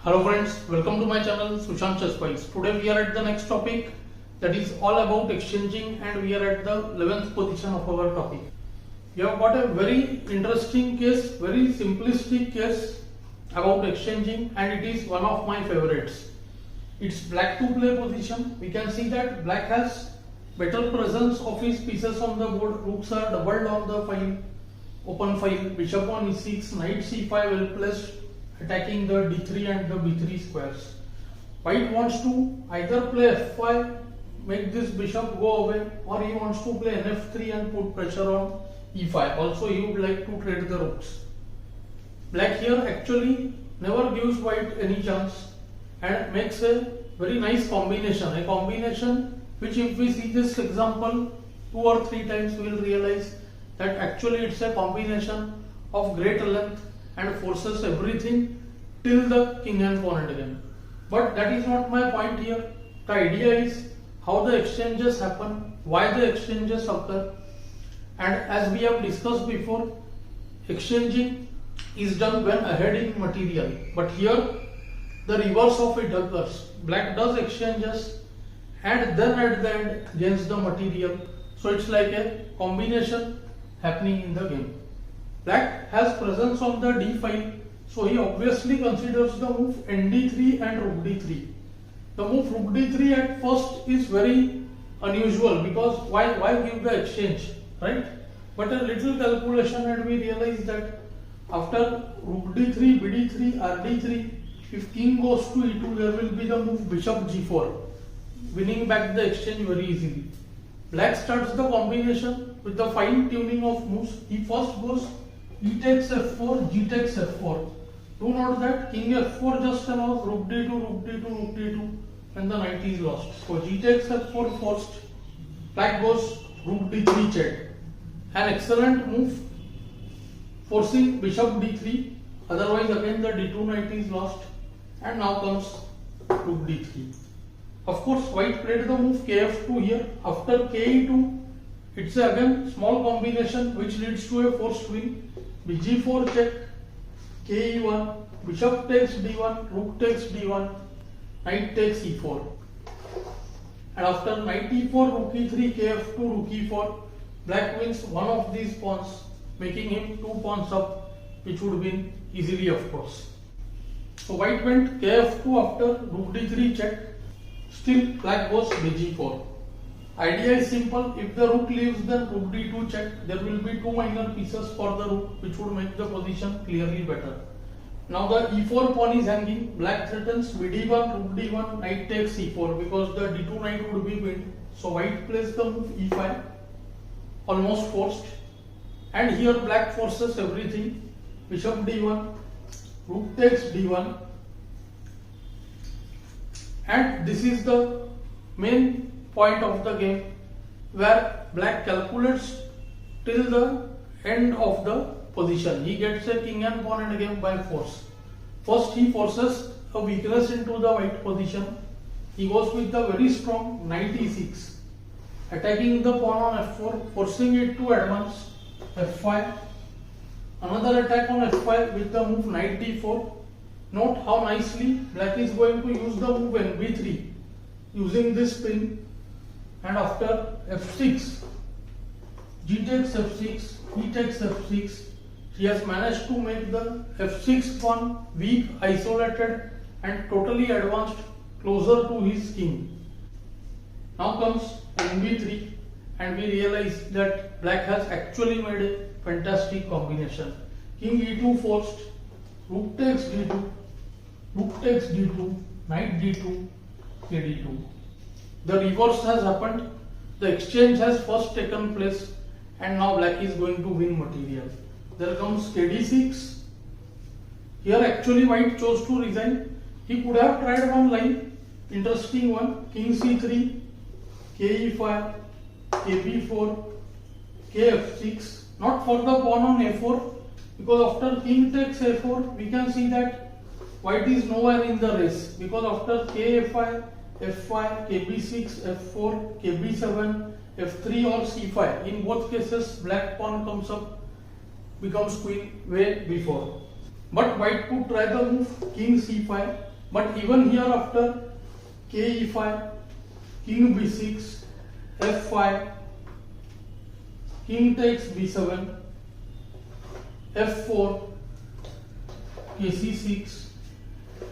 Hello friends, welcome to my channel Sushant. Today we are at the next topic, that is all about exchanging, and we are at the 11th position of our topic. We have got a very interesting case, very simplistic case about exchanging, and it is one of my favorites. It's black to play position. We can see that black has better presence of his pieces on the board. Rooks are doubled on the file, open file, bishop on e6, knight c5 well placed, attacking the d3 and the b3 squares. White wants to either play f5, make this bishop go away, or he wants to play nf3 and put pressure on e5. Also he would like to trade the rooks. Black here actually never gives white any chance and makes a very nice combination. A combination which, if we see this example 2 or 3 times, we will realize that actually it's a combination of great length and forces everything till the king and pawn endgame. But that is not my point here. The idea is how the exchanges happen, why the exchanges occur, and as we have discussed before, exchanging is done when ahead in material. But here the reverse of it occurs. Black does exchanges and then at the end gains the material. So it's like a combination happening in the game. Black has presence on the d file, so he obviously considers the move nd3 and rook d3. The move rook d3 at first is very unusual, because why give the exchange, right? But a little calculation and we realize that after rook d3, bd3, rd3, if king goes to e2, there will be the move bishop g4, winning back the exchange very easily. Black starts the combination with the fine tuning of moves. He first goes e takes f4, g takes f4. Do note that king f4 just allows rook d2, rook d2, rook d2 when the knight is lost. So g takes f4 first. Black goes rook d3 check. An excellent move forcing bishop d3. Otherwise again the d2 knight is lost. And now comes rook d3. Of course white played the move kf2 here. After ke2, it's again small combination which leads to a forced win. bg4 check, ke1, bishop takes d1, rook takes d1, knight takes e4. And after knight e4, rook e3, kf2, rook e4, black wins one of these pawns, making him 2 pawns up, which would win easily, of course. So white went kf2 after rook d3 check. Still black goes bg4. Idea is simple. If the rook leaves, then rook d2 check. There will be 2 minor pieces for the rook, which would make the position clearly better. Now the e4 pawn is hanging. Black threatens bd1, rook d1, knight takes e4, because the d2 knight would be pinned. So white plays the move e5, almost forced. And here black forces everything. Bishop d1, rook takes d1. And this is the main point of the game, where black calculates till the end of the position. He gets a king and pawn endgame by force. First he forces a weakness into the white position. He goes with the very strong knight e6, attacking the pawn on f4, forcing it to advance f5. Another attack on f5 with the move knight d4. Note how nicely black is going to use the move nb3 using this pin. And after f6, g takes f6, e takes f6, he has managed to make the f6 pawn weak, isolated and totally advanced closer to his king. Now comes nb3 and we realize that black has actually made a fantastic combination. King e2 forced, rook takes d2, rook takes d2, knight d2, kd2. The reverse has happened. The exchange has first taken place and now black is going to win material. There comes kd6. Here actually white chose to resign. He could have tried one line, interesting one, king c3, ke5, kb4, kf6, not for the pawn on a4, because after king takes a4 we can see that white is nowhere in the race, because after kf5, f5, kb6, f4, kb7, f3 or c5, in both cases black pawn comes up, becomes queen way before. But white could try the move king c5 But even here after k e5, king b6, f5, king takes b7, f4, k c6,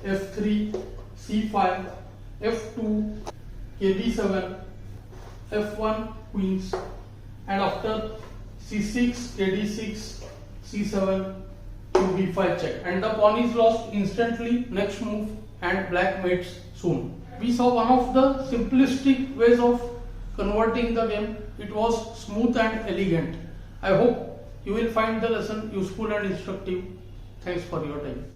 f3, c5, f2, k b7, f1 queens, and after c6, k d6, c7, q b5 check, and the pawn is lost instantly. Next move, and black mates soon. We saw one of the simplistic ways of converting the game. It was smooth and elegant. I hope you will find the lesson useful and instructive. Thanks for your time.